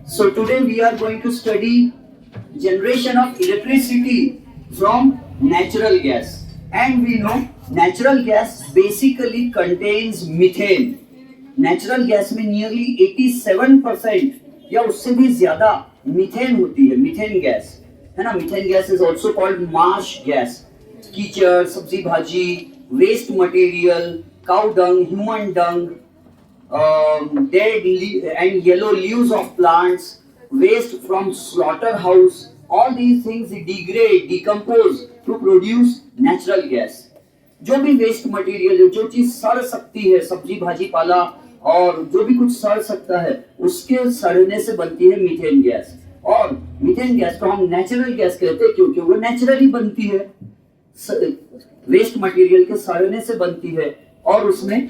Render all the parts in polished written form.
So today we are going to study generation of electricity from natural gas. And we know natural gas basically contains methane. Natural gas में nearly 87% या उससे भी ज्यादा methane होती है, methane gas है ना. Methane gas is also called marsh gas. कीचड़, सब्जी भाजी, waste material, cow dung, human dung, dead and yellow leaves of plants, waste from slaughterhouse, all these things degrade, decompose to produce natural gas. जो भी waste material है, जो चीज सड़ सकती है, सब्जी भाजी पाला और जो भी कुछ सड़ सकता है, उसके सड़ने से बनती है मीथेन गैस. और मीथेन गैस को हम नेचुरल गैस कहते हैं क्योंकि वो नेचुरली बनती है, वेस्ट मटेरियल के सड़ने से बनती है और उसमें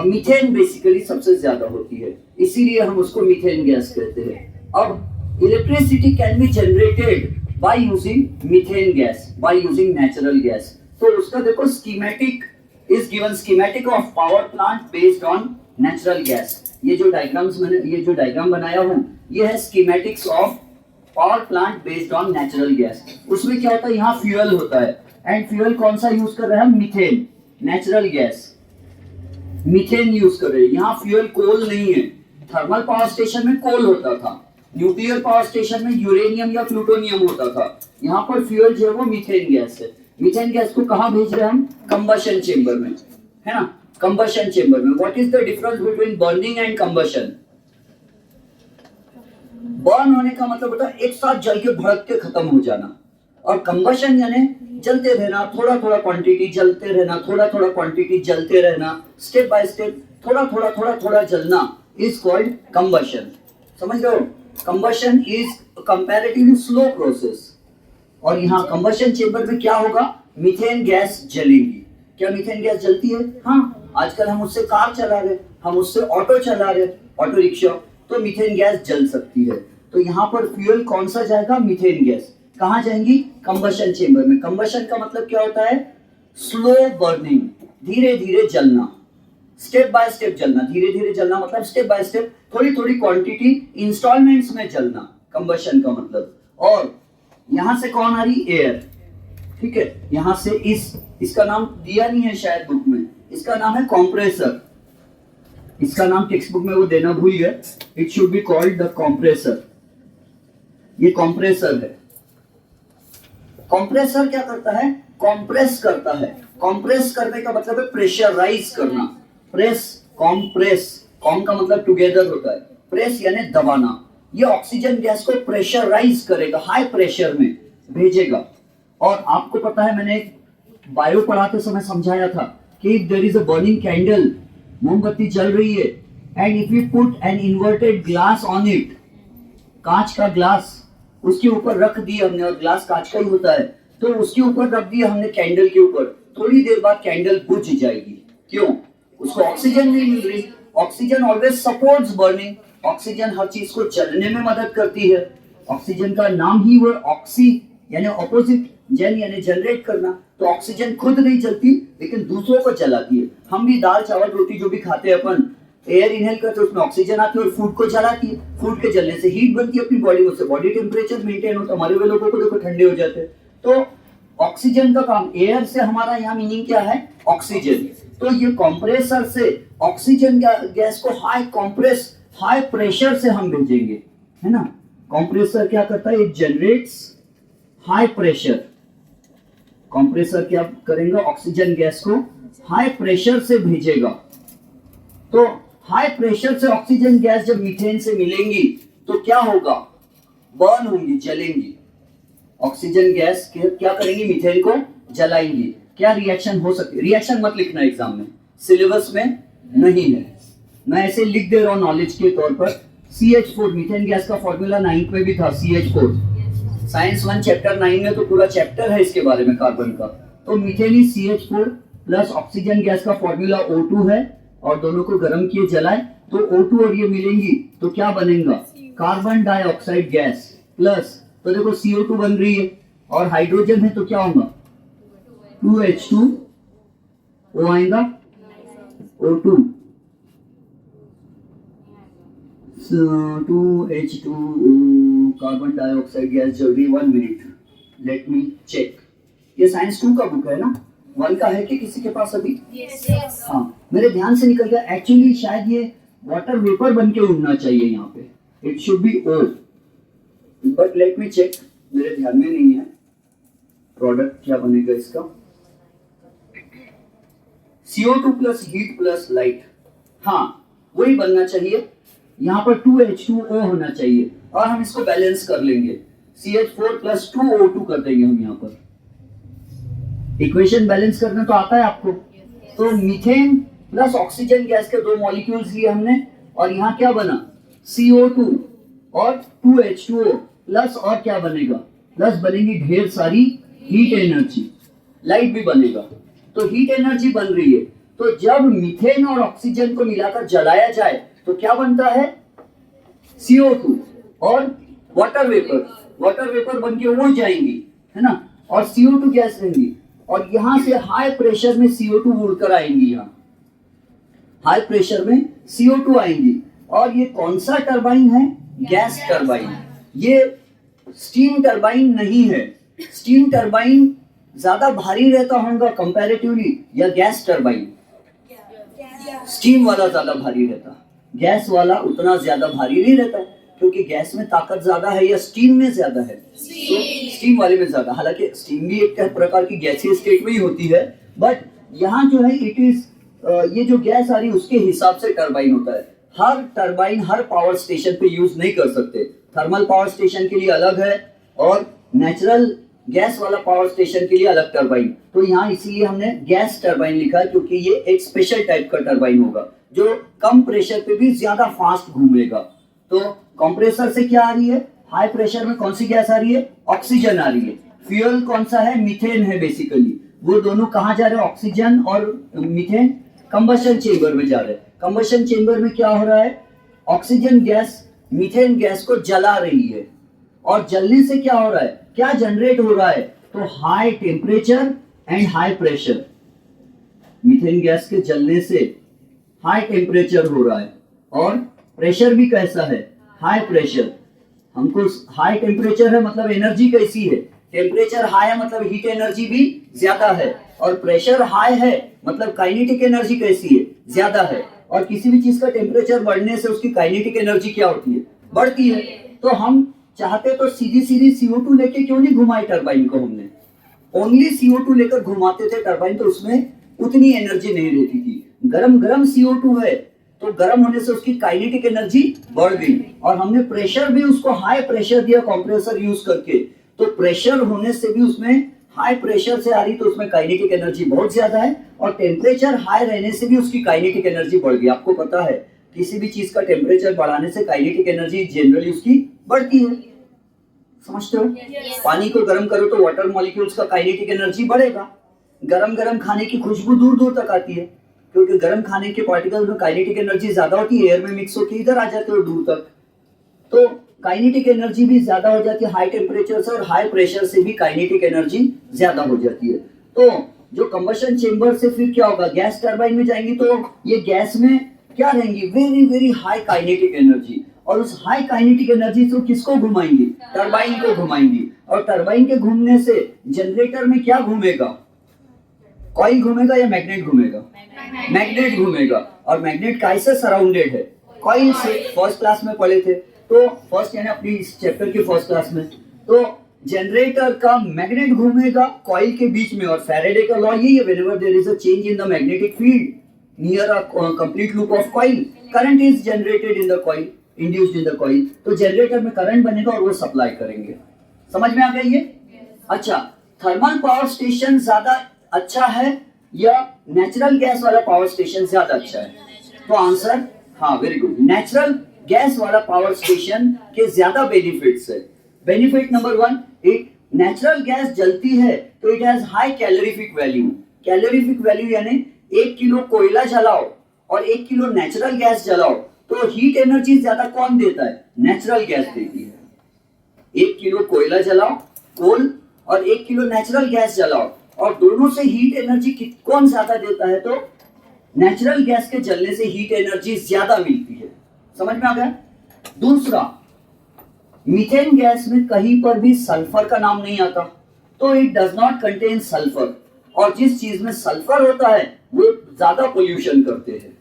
मीथेन बेसिकली सबसे ज्यादा होती है, इसीलिए हम उसको मीथेन गैस कहते हैं. अब electricity can be generated by using methane gas, by using natural gas. तो उसका देखो schematic is given, schematic of power plant based on natural gas. ये जो डायग्राम बनाया हूँ ये है schematics of power plant based on natural gas. उसमें क्या होता है, यहाँ फ्यूल होता है एंड फ्यूल कौन सा यूज कर रहे हैं हम, methane. Natural gas methane use कर रहे हैं. यहाँ फ्यूल कोल नहीं है. थर्मल पावर स्टेशन में कोल होता था, न्यूक्लियर पावर स्टेशन में यूरेनियम या प्लूटोनियम होता था. यहाँ पर फ्यूल जो है वो मीथेन गैस है. मीथेन गैस को कहाँ भेज रहे हैं हम, कंबशन चेंबर में, है ना. कंबशन चेंबर में what is the difference between burning and combustion. Burn होने का मतलब होता है एक साथ जल के भड़क के खत्म हो जाना, और कंबशन यानी जलते रहना, थोड़ा थोड़ा क्वांटिटी जलते रहना, थोड़ा थोड़ा क्वांटिटी जलते रहना, स्टेप बाय स्टेप थोड़ा थोड़ा जलना इज कॉल्ड कंबशन. समझ रहे हो, combustion is comparatively slow process. और यहाँ कंबशन चेंबर में क्या होगा, मीथेन गैस जलेगी. क्या मीथेन गैस जलती है? हाँ, आजकल हम उससे कार चला रहे, हम उससे ऑटो चला रहे, ऑटो रिक्शा, तो मीथेन गैस जल सकती है. तो यहाँ पर फ्यूल कौन सा जाएगा, मीथेन गैस. कहाँ जाएंगी, कंबशन चेंबर में. कंबशन का मतलब क्या होता है, स्लो बर्निंग, धीरे धीरे जलना, स्टेप बाय स्टेप जलना. धीरे धीरे जलना मतलब स्टेप बाय स्टेप, थोड़ी थोड़ी क्वांटिटी इंस्टॉलमेंट्स में जलना, कंबशन का मतलब. और यहां से कौन आ रही, एयर. ठीक है, यहां से इसका नाम दिया नहीं है शायद बुक में, इसका नाम है कॉम्प्रेसर. इसका नाम टेक्स्ट बुक में वो देना भूल गए. It should be called the compressor. ये कॉम्प्रेसर है. कॉम्प्रेसर क्या करता है, कॉम्प्रेस करता है. कॉम्प्रेस करने का मतलब है प्रेशराइज करना. प्रेस, कॉम्प्रेस, कॉम का मतलब टुगेदर होता है, प्रेस यानी दबाना. ये ऑक्सीजन गैस को प्रेशराइज करेगा, हाई प्रेशर में भेजेगा. और आपको पता है, मैंने बायो पढ़ाते समय समझाया था कि there is a burning candle, मोमबत्ती जल रही है, and if you put an inverted glass on it, कांच का ग्लास उसके ऊपर रख दिया हमने, और ग्लास कांच का ही होता है, तो उसके ऊपर रख दिया हमने कैंडल के ऊपर, थोड़ी देर बाद कैंडल बुझ जाएगी. क्यों, उसको ऑक्सीजन नहीं मिल रही. Oxygen always supports burning. Oxygen हर चीज को जलने में मदद करती है. ऑक्सीजन का नाम ही वो ऑक्सी यानी ऑपोजिट, जन यानी जनरेट करना. तो ऑक्सीजन खुद नहीं जलती लेकिन दूसरों को जलाती है. हम भी दाल चावल रोटी जो भी खाते हैं अपन, एयर इनहेल करते हैं, उसमें ऑक्सीजन आती है और फूड को जलाती है. फूड के जलने से हीट बनती है अपनी बॉडी में, उससे बॉडी टेम्परेचर मेंटेन होता है. हमारे वे लोगों को देखो ठंडे हो जाते हैं. तो ऑक्सीजन का काम, एयर से हमारा यहाँ मीनिंग क्या है, ऑक्सीजन. तो ये कंप्रेसर से ऑक्सीजन गैस को हाई कंप्रेस, हाई प्रेशर से हम भेजेंगे, है ना. कंप्रेसर क्या करता है, it generates high pressure. Compressor क्या करेगा, ऑक्सीजन गैस को हाई प्रेशर से भेजेगा. तो हाई प्रेशर से ऑक्सीजन गैस जब मीथेन से मिलेंगी तो क्या होगा, बर्न होंगी, जलेंगी. ऑक्सीजन गैस क्या करेंगी, मीथेन को जलाएंगी. क्या रिएक्शन हो सकती है, रिएक्शन मत लिखना एग्जाम में, सिलेबस में नहीं है, मैं ऐसे लिख दे रहा हूं नॉलेज के तौर पर. CH4 मीथेन गैस का फॉर्मूला 9th में भी था, CH4. साइंस 1 चैप्टर 9 में तो पूरा चैप्टर है इसके बारे में, कार्बन का. तो मीथेन ही CH4 प्लस ऑक्सीजन गैस का फॉर्मूला O2 है, और दोनों को गर्म किए जलाए तो O2 और ये मिलेंगी तो क्या बनेगा, कार्बन डाइऑक्साइड गैस प्लस, तो देखो CO2 बन रही है और हाइड्रोजन है तो क्या होगा, 2H2 वो आएगा O2, 2H2O carbon dioxide gas जल रही है। 1 मिनट, लेट मी चेक। ये साइंस 2 का बुक है ना? 1 का है कि किसी के पास अभी? Yes. हाँ, मेरे ध्यान से निकल गया। एक्चुअली शायद ये वाटर वेपर बन के उड़ना चाहिए यहाँ पे। It should be O, but let me check, मेरे ध्यान में नहीं है। प्रोडक्ट क्या बनेगा इसका? CO2 plus heat plus light, हाँ वही बनना चाहिए। यहाँ पर 2H2O होना चाहिए और हम इसको बैलेंस कर लेंगे। CH4 प्लस 2O2 कर देंगे हम यहाँ पर। इक्वेशन बैलेंस करना तो आता है आपको। तो मीथेन प्लस ऑक्सीजन गैस के 2 मॉलिक्यूल्स लिए हमने और यहाँ क्या बना? CO2 और 2H2O प्लस, और क्या बनेगा? प्लस बनेगी ढेर सारी हीट एनर्जी, लाइट भी बनेगा। तो हीट एनर्जी बन रही है। तो जब मीथेन और ऑक्सीजन को मिलाकर जलाया जाए तो क्या बनता है? CO2 और वाटर वेपर। वाटर वेपर बन के उड़ जाएंगी, है ना, और CO2 गैस रहेंगी। और यहां से हाई प्रेशर में CO2 उड़कर आएंगी। यहाँ हाई प्रेशर में CO2 आएंगी। और ये कौन सा टरबाइन है? Gas turbine. ये स्टीम टरबाइन नहीं है। स्टीम टरबाइन ज्यादा भारी रहता होगा कंपैरेटिवली, या गैस टरबाइन? स्टीम वाला ज्यादा भारी रहता, गैस वाला उतना ज्यादा भारी नहीं रहता, क्योंकि गैस में ताकत ज्यादा है या स्टीम में ज्यादा है? तो स्टीम वाले में ज्यादा। हालांकि स्टीम भी एक प्रकार की गैसीय स्टेट में ही होती है, बट यहाँ जो है इट इज, ये जो गैस आ रही है उसके हिसाब से टरबाइन होता है। हर टरबाइन हर पावर स्टेशन पे यूज नहीं कर सकते। थर्मल पावर स्टेशन के लिए अलग है और नेचुरल गैस वाला पावर स्टेशन के लिए अलग टरबाइन। तो यहाँ इसीलिए हमने गैस टरबाइन लिखा है, क्योंकि ये एक स्पेशल टाइप का टरबाइन होगा जो कम प्रेशर पे भी ज्यादा फास्ट घूमेगा। तो कंप्रेसर से क्या आ रही है? हाई प्रेशर में कौन सी गैस आ रही है? ऑक्सीजन आ रही है। फ्यूल कौन सा है? मीथेन है बेसिकली। वो दोनों कहाँ जा रहे हैं? ऑक्सीजन और मीथेन कंबशन चेंबर में जा रहे हैं। कंबशन चेंबर में क्या हो रहा है? ऑक्सीजन गैस मीथेन गैस को जला रही है, और जलने से क्या हो रहा है? क्या जनरेट हो रहा है? तो high temperature and high pressure. Methane gas के जलने से हाई टेम्परेचर हो रहा है और प्रेशर भी कैसा है? High pressure. हमको हाई टेम्परेचर है मतलब एनर्जी कैसी है? टेम्परेचर हाई है मतलब हीट एनर्जी भी ज्यादा है, और प्रेशर हाई है मतलब काइनेटिक एनर्जी कैसी है? ज्यादा है। और किसी भी चीज का टेम्परेचर बढ़ने से उसकी काइनेटिक एनर्जी क्या होती है? बढ़ती है। तो हम चाहते तो सीधी सीधी CO2 लेके क्यों नहीं घुमाई टरबाइन को? हमने ओनली CO2 लेकर घुमाते थे टरबाइन, तो उसमें उतनी एनर्जी नहीं रहती थी। गरम गरम CO2 है तो गरम होने से उसकी काइनेटिक एनर्जी बढ़ गई, और हमने प्रेशर भी उसको हाई प्रेशर दिया कंप्रेसर यूज करके, तो प्रेशर होने से भी उसमें हाई प्रेशर से आ रही, तो उसमें काइनेटिक एनर्जी बहुत ज्यादा है, और टेम्परेचर हाई रहने से भी उसकी काइनेटिक एनर्जी बढ़ गई। आपको पता है किसी भी चीज का टेम्परेचर बढ़ाने से काइनेटिक एनर्जी जनरली उसकी बढ़ती है। समझते हो? पानी को गर्म करो तो वाटर मॉलिक्यूल्स का काइनेटिक एनर्जी बढ़ेगा। गरम गरम खाने की खुशबू दूर दूर तक आती है, क्योंकि गरम खाने के पार्टिकल्स में काइनेटिक एनर्जी ज्यादा होती है, एयर में मिक्स होकर इधर आ जाते हो दूर तक। तो काइनेटिक एनर्जी भी ज्यादा हो जाती है हाई टेम्परेचर से, और हाई प्रेशर से भी काइनेटिक एनर्जी ज्यादा हो जाती है। तो जो कंबशन चेंबर से फिर क्या होगा? गैस टरबाइन में जाएंगी तो ये गैस में क्या रहेंगी? Very very high kinetic energy, और उस हाई काइनेटिक एनर्जी से किसको घुमाएंगी? टरबाइन को घुमाएंगी। और टरबाइन के घूमने से जनरेटर में क्या घूमेगा? कॉइल घूमेगा या मैग्नेट घूमेगा? मैग्नेट घूमेगा। और मैग्नेट कैसे सराउंडेड है? कॉइल से। फर्स्ट क्लास में पढ़े थे, तो फर्स्ट यानी अपनी इस चैप्टर की फर्स्ट क्लास में, तो जनरेटर का मैग्नेट घूमेगा कॉइल के बीच में, और फैराडे का लॉ यही है, whenever there is a change in the magnetic field near a complete loop of coil, current is generated in the coil, induced in the coil. तो जनरेटर में करंट बनेगा और वो सप्लाई करेंगे। समझ में आ गया ये? अच्छा, थर्मल पावर स्टेशन ज्यादा अच्छा है या नेचुरल गैस वाला पावर स्टेशन ज्यादा अच्छा है? तो आंसर हाँ, वेरी गुड, नेचुरल गैस वाला पावर स्टेशन के ज्यादा बेनिफिट्स है। बेनिफिट नंबर 1, एक नेचुरल गैस जलती है तो it has high calorific value. Calorific value यानी 1 किलो कोयला जलाओ और 1 किलो नेचुरल गैस जलाओ तो हीट एनर्जी ज्यादा कौन देता है? नेचुरल गैस देती है। 1 किलो कोयला जलाओ कोल और 1 किलो नेचुरल गैस जलाओ, और दोनों से हीट एनर्जी कौन ज्यादा देता है? तो नेचुरल गैस के जलने से हीट एनर्जी ज्यादा मिलती है। समझ में आ गया? दूसरा, मीथेन गैस में कहीं पर भी सल्फर का नाम नहीं आता, तो it does not contain sulphur. और जिस चीज में सल्फर होता है वो ज्यादा पोल्यूशन करते हैं,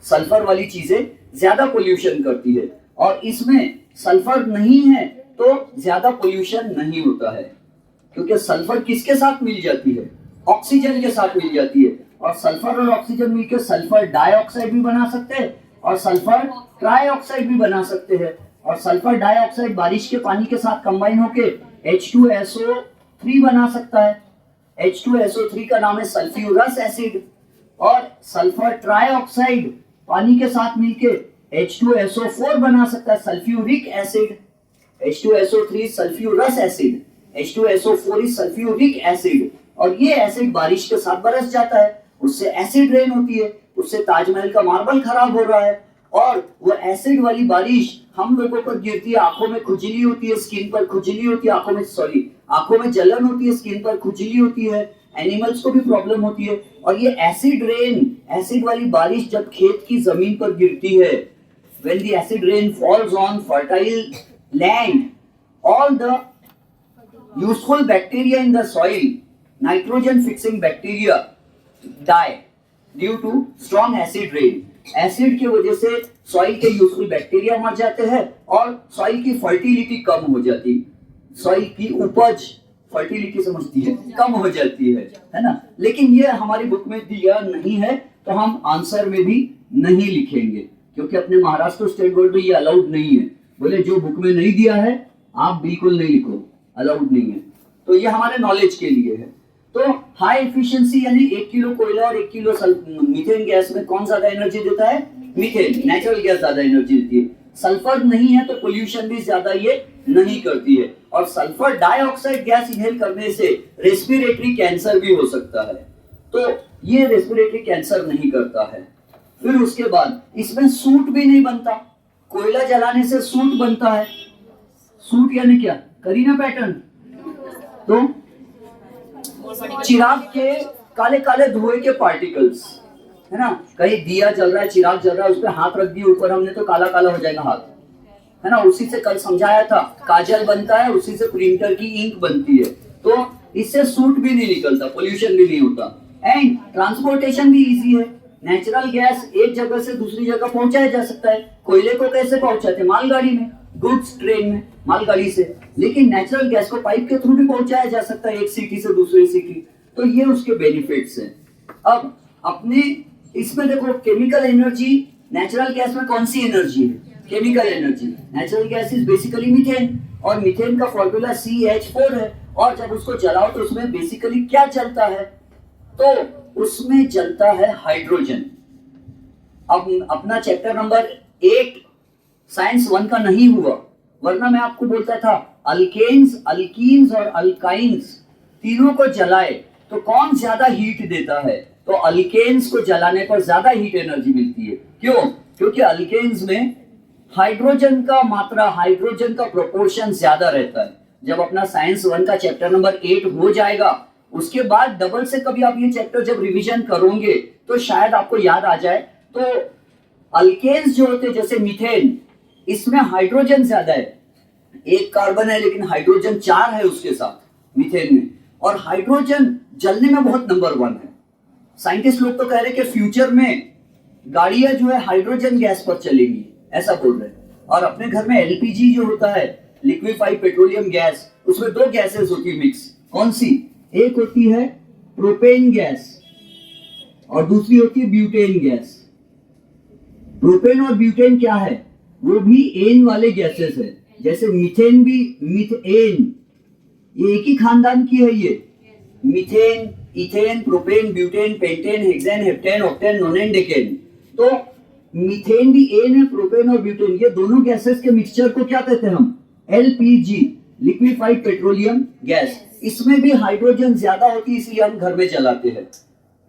सल्फर वाली चीजें ज्यादा पोल्यूशन करती है, और इसमें सल्फर नहीं है तो ज्यादा पोल्यूशन नहीं होता है। क्योंकि सल्फर किसके साथ मिल जाती है? ऑक्सीजन के साथ मिल जाती है, और सल्फर और ऑक्सीजन मिलकर सल्फर डाइऑक्साइड भी बना सकते हैं और सल्फर ट्राइऑक्साइड भी बना सकते हैं। और सल्फर डाइऑक्साइड बारिश के पानी के साथ कंबाइन होके H2SO3 बना सकता है। H2SO3 का नाम है सल्फ्यूरस एसिड, और सल्फर ट्राइऑक्साइड पानी के साथ मिलके H2SO4 बना सकता है, sulphuric acid. H2SO3 sulphurous acid, H2SO4 is sulphuric acid, और ये एसिड बारिश के साथ बरस जाता है, उससे एसिड रेन होती है, उससे ताजमहल का मार्बल खराब हो रहा है। और वो एसिड वाली बारिश हम लोगों पर गिरती है, आंखों में खुजली होती है, स्किन पर खुजली होती है, आंखों में जलन होती है, स्किन पर खुजली होती है, एनिमल्स को भी प्रॉब्लम होती है। और ये एसिड रेन, एसिड वाली बारिश जब खेत की जमीन पर गिरती है, when the acid rain falls on fertile land, all the useful bacteria in the soil, nitrogen fixing bacteria die due to strong acid rain। Acid की वजह से सॉइल के यूजफुल बैक्टीरिया मर जाते हैं और सॉइल की फर्टिलिटी कम हो जाती, सॉइल की उपज, फर्टिलिटी समझती है, कम हो जाती है ना। लेकिन ये हमारी बुक में दिया नहीं है, तो हम आंसर में भी नहीं लिखेंगे, क्योंकि अपने महाराष्ट्र स्टेट बोर्ड में ये अलाउड नहीं है। बोले जो बुक में नहीं दिया है आप बिल्कुल नहीं लिखो, अलाउड नहीं है। तो ये हमारे नॉलेज के लिए है। तो हाई एफिशिएंसी यानी 1 किलो कोयला और 1 किलो मीथेन गैस में कौन ज्यादा एनर्जी देता है? मीथेन, नेचुरल गैस ज्यादा एनर्जी देती है। सल्फर नहीं है तो पोल्यूशन भी ज्यादा ये नहीं करती है, और सल्फर डाइऑक्साइड गैस इनहेल करने से रेस्पिरेटरी कैंसर भी हो सकता है, तो ये रेस्पिरेटरी कैंसर नहीं करता है। फिर उसके बाद इसमें सूट भी नहीं बनता, कोयला जलाने से सूट बनता है। सूट यानी क्या? करीना पैटर्न। तो चिराग के काले काले धुएं के पार्टिकल्स, है ना, कहीं दिया जल रहा है, चिराग जल रहा है, उस पर हाथ रख दिया ऊपर हमने तो काला काला हो जाएगा हाथ, है ना। उसी से कल समझाया था काजल बनता है, उसी से प्रिंटर की इंक बनती है, तो इससे सूट भी नहीं निकलता, पोल्यूशन भी नहीं होता। एंड ट्रांसपोर्टेशन भी इजी है, नेचुरल गैस एक जगह से दूसरी जगह पहुंचाया जा सकता है। कोयले को कैसे पहुंचाते? मालगाड़ी में, गुड्स ट्रेन में, मालगाड़ी से। लेकिन नेचुरल गैस को पाइप के थ्रू भी पहुंचाया जा सकता है एक सिटी से दूसरी सिटी, तो ये उसके बेनिफिट्स हैं। अब अपने इसमें देखो केमिकल एनर्जी, नेचुरल गैस में कौन सी एनर्जी है? Chemical energy. Natural gas is basically methane, और मीथेन का फॉर्मूला CH4 है, और जब उसको जलाओ तो उसमें बेसिकली क्या जलता है? तो उसमें जलता है हाइड्रोजन। अब अपना चैप्टर नंबर 8 साइंस 1 का नहीं हुआ, वरना मैं आपको बोलता था अल्केन्स, अल्कीन्स और अल्काइंस तीनों को जलाए तो कौन ज्यादा हीट देता है? तो अल्केन्स को जलाने पर ज्यादा हीट एनर्जी मिलती है। क्यों? क्योंकि अल्केन्स में हाइड्रोजन का मात्रा, हाइड्रोजन का प्रोपोर्शन ज्यादा रहता है। जब अपना साइंस 1 का चैप्टर नंबर 8 हो जाएगा, उसके बाद डबल से कभी आप ये चैप्टर जब रिवीजन करोगे तो शायद आपको याद आ जाए। तो अल्केन्स जो होते जैसे मीथेन, इसमें हाइड्रोजन ज्यादा है, एक कार्बन है लेकिन हाइड्रोजन 4 है उसके साथ मीथेन में, और हाइड्रोजन जलने में बहुत नंबर 1 है। साइंटिस्ट लोग तो कह रहे हैं कि फ्यूचर में गाड़ियां जो है हाइड्रोजन गैस पर चलेंगी, ऐसा बोल रहे हैं। और अपने घर में LPG जो होता है, लिक्विफाइड पेट्रोलियम गैस, उसमें 2 गैसेस होती है मिक्स। कौन सी? एक होती है प्रोपेन गैस और दूसरी होती है ब्यूटेन गैस। प्रोपेन और ब्यूटेन क्या है? वो भी एन वाले गैसेस है, जैसे मीथेन भी मीथेन, ये एक ही खानदान की है। ये methane, ethane, propane, butane, pentane, hexane, heptane, octane, नोनेन, decane. तो मीथेन भी एन है, प्रोपेन और ब्यूटेन, ये दोनों गैसेस के मिक्सचर को क्या कहते हैं हम? LPG, liquefied petroleum gas. इसमें भी हाइड्रोजन ज्यादा होती है, इसलिए हम घर में जलाते हैं।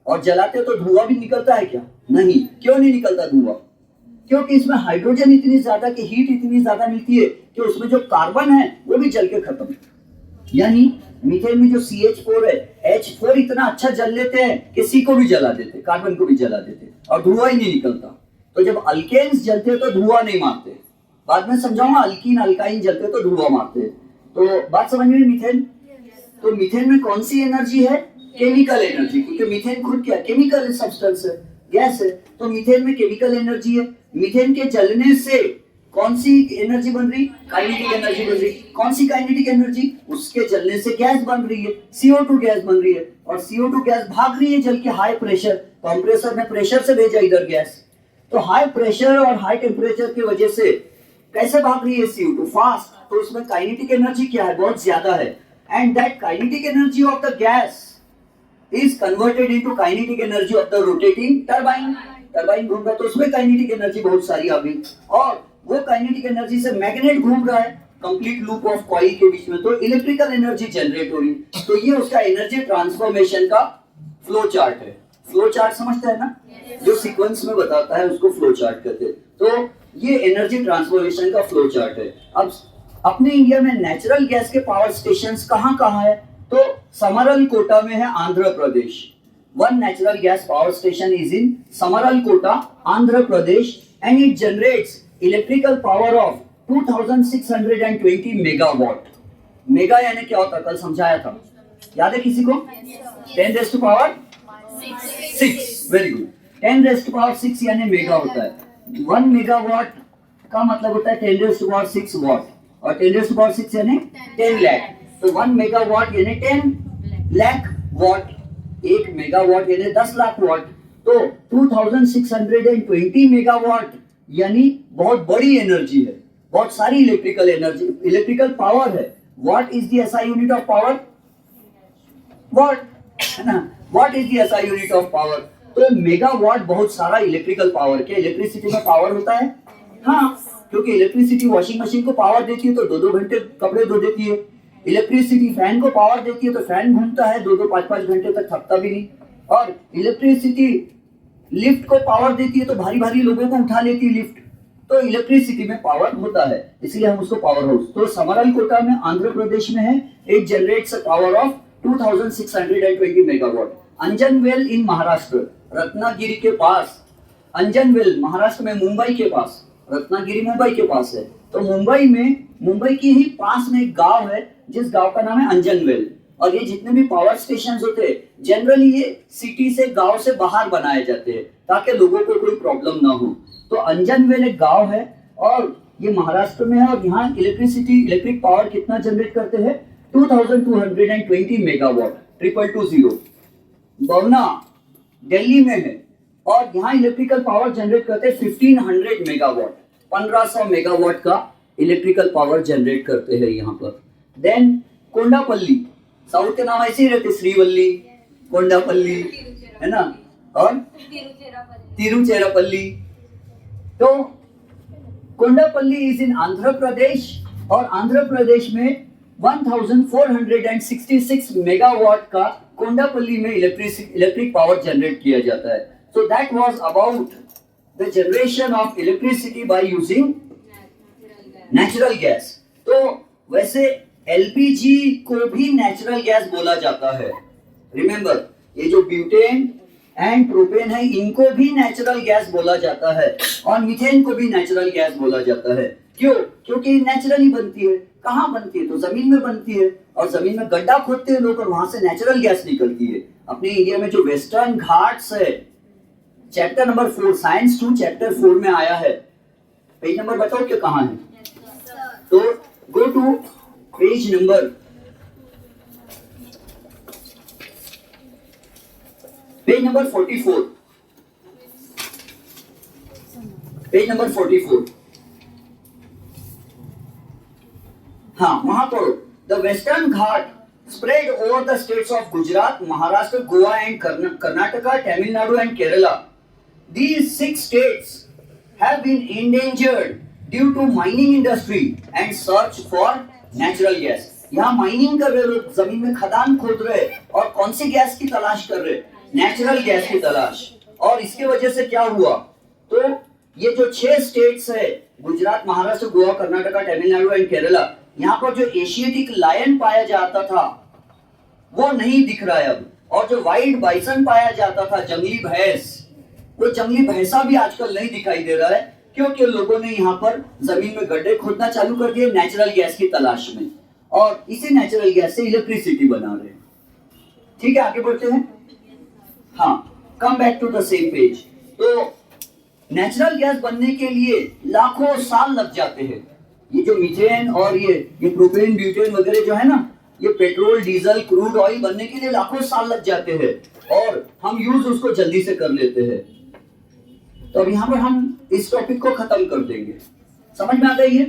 और जलाते तो धुआं भी निकलता है क्या? नहीं। क्यों नहीं निकलता धुआं? क्योंकि इसमें हाइड्रोजन इतनी ज्यादा की हीट इतनी ज्यादा मिलती है कि उसमें जो कार्बन है वो भी जल के खत्म। यानी मीथेन में जो CH4 है, H4 इतना अच्छा जल लेते हैं कि C को भी जला देते, कार्बन को भी जला देते, और धुआं ही नहीं निकलता। तो जब अल्केन्स जलते हैं तो धुआं नहीं मारते, बाद में समझाऊंगा, अल्कीन अल्काइन जलते तो धुआं मारते हैं। तो बात समझ में, मीथेन, तो मीथेन में कौन सी एनर्जी है? केमिकल एनर्जी, क्योंकि मीथेन खुद क्या केमिकल सब्सटेंस है, गैस है, तो मीथेन में केमिकल एनर्जी है। मीथेन के जलने से कौन सी एनर्जी बन रही? काइनेटिक एनर्जी बन रही। कौन सी काइनेटिक एनर्जी? उसके जलने से गैस बन रही है, CO2 गैस बन रही है, और CO2 गैस भाग रही है जल के हाई प्रेशर, कंप्रेसर ने प्रेशर से भेजा इधर गैस, तो हाई प्रेशर और हाई टेम्परेचर की वजह से कैसे भाग रही है CO2? फास्ट, तो उसमें काइनेटिक एनर्जी क्या है? बहुत ज्यादा है। And that kinetic energy of the gas is converted into kinetic energy of the rotating turbine. Turbine घूम रहा है तो उसमें काइनेटिक एनर्जी बहुत सारी आ गई, और वो काइनेटिक एनर्जी से मैग्नेट घूम रहा है कंप्लीट लूप ऑफ कॉइल के बीच में, तो इलेक्ट्रिकल एनर्जी जनरेट हो रही है। तो ये उसका एनर्जी ट्रांसफॉर्मेशन का फ्लो चार्ट है। फ्लो चार्ट समझते हैं ना? जो सीक्वेंस में बताता है उसको फ्लो चार्ट कहते हैं। तो ये एनर्जी ट्रांसफॉर्मेशन का फ्लो चार्ट है। अब अपने इंडिया में नेचुरल गैस के पावर स्टेशंस कहाँ कहाँ है? तो समरलकोटा में है, Andhra Pradesh. One natural gas power station is in Samalkota, Andhra Pradesh, and it generates electrical power of 2620 megawatt. Mega यानी क्या होता है? कल समझाया था, याद है किसी को? 10 raise to power 6, very good. 10 raise to power 6 यानी मेगा होता है। 1 मेगावाट का मतलब होता है 10 रेज़ टू पावर 6 वाट, और 10 रेज़ टू पावर 6 यानी 10 लाख। तो 1 मेगावाट यानी 10 लाख वाट, 1 मेगावाट यानी 10 लाख वाट। तो 2620 मेगावाट यानी बहुत बड़ी एनर्जी है, बहुत सारी इलेक्ट्रिकल एनर्जी, इलेक्ट्रिकल पावर है। What is the SI unit of power? Watt, है ना? What is the SI unit of power? तो मेगावाट बहुत सारा इलेक्ट्रिकल पावर। क्या इलेक्ट्रिसिटी में पावर होता है? हाँ, क्योंकि इलेक्ट्रिसिटी वॉशिंग मशीन को पावर देती है तो 2-2 घंटे कपड़े धो देती है। इलेक्ट्रिसिटी फैन को पावर देती है तो फैन घूमता है 2-2 5-5 घंटे तक, थकता भी नहीं। और इलेक्ट्रिसिटी लिफ्ट को पावर देती है तो भारी भारी लोगों को उठा लेती है लिफ्ट। तो इलेक्ट्रिसिटी में पावर होता है, इसलिए हम उसको पावर हाउस। तो समरलकोटा में आंध्र प्रदेश में है, it generates a power of 2620 megawatt. Anjanvel in Maharashtra, Ratnagiri के पास। अंजनवेल महाराष्ट्र में, मुंबई के पास, रत्नागिरी मुंबई के पास है। तो मुंबई में, मुंबई के ही पास में एक गांव है जिस गांव का नाम है अंजनवेल। और ये जितने भी पावर स्टेशन होते हैं जनरली ये सिटी से, गांव से बाहर बनाए जाते हैं ताकि लोगों को कोई प्रॉब्लम ना हो। तो अंजनवेल एक गांव है और ये महाराष्ट्र में है, और यहाँ इलेक्ट्रिक पावर कितना जनरेट करते हैं? 2220 मेगावाट, 2220। बवना दिल्ली में है, और यहाँ इलेक्ट्रिकल पावर जनरेट करते हैं 1500 मेगावाट, 1500 मेगावाट का इलेक्ट्रिकल पावर जनरेट करते हैं यहाँ पर। देन कोंडापल्ली, साउथ के नाम ऐसे ही रहते, श्रीवल्ली, कोंडापल्ली, है ना, और तिरुचिरापल्ली। तो कोंडापल्ली इज इन आंध्र प्रदेश, और आंध्र प्रदेश में 1466 मेगावाट का कोंडापल्ली में इलेक्ट्रिक पावर जनरेट किया जाता है। So that was about the generation of electricity by using natural gas. तो वैसे LPG को भी नेचुरल गैस बोला जाता है। रिमेंबर, ये जो ब्यूटेन एंड प्रोपेन है इनको भी नेचुरल गैस बोला जाता है, और मीथेन को भी नेचुरल गैस बोला जाता है। क्यों? क्योंकि नेचुरली बनती है। कहाँ बनती है? तो जमीन में बनती है, और जमीन में गड्ढा खोदते हैं लोग और वहां से नेचुरल गैस निकलती है। अपने इंडिया में जो वेस्टर्न घाट्स है, चैप्टर नंबर 4, साइंस 2 चैप्टर 4 में आया है। पेज नंबर बताओ कि कहाँ है? तो go to page number 44। Page number 44, हाँ वहां पढ़ो। The Western Ghat spread over the states of Gujarat, Maharashtra, Goa and Karnataka, Tamil Nadu and Kerala. These 6 states have been endangered due to mining industry and search for natural gas. यहाँ mining कर रहे लोग, जमीन में खदान खोद रहे, और कौन सी गैस की तलाश कर रहे? नेचुरल गैस की तलाश। और इसके वजह से क्या हुआ? तो ये जो 6 स्टेट्स है, गुजरात, महाराष्ट्र, गोवा, कर्नाटका, तमिलनाडु एंड केरला, यहाँ पर जो एशियाटिक लायन पाया जाता था वो नहीं दिख रहा है अब, और जो व्हाइट बाइसन पाया जाता था, जंगली भैंस, वो जंगली भैंसा भी आजकल नहीं दिखाई दे रहा है। क्योंकि लोगों ने यहाँ पर जमीन में गड्ढे खोदना चालू कर दिए नेचुरल गैस की तलाश में, और इसी नेचुरल गैस से इलेक्ट्रिसिटी बना रहे हैं। ठीक है, आगे बढ़ते हैं। हाँ, come back to the same page. तो नेचुरल गैस बनने के लिए लाखों साल लग जाते हैं। ये जो मीथेन और ये प्रोपेन ब्यूटेन वगैरह जो है ना, ये पेट्रोल डीजल क्रूड ऑयल बनने के लिए लाखों साल लग जाते हैं, और हम यूज उसको जल्दी से कर लेते हैं। तो अब यहाँ पर हम इस टॉपिक को खत्म कर देंगे। समझ में आ गई है?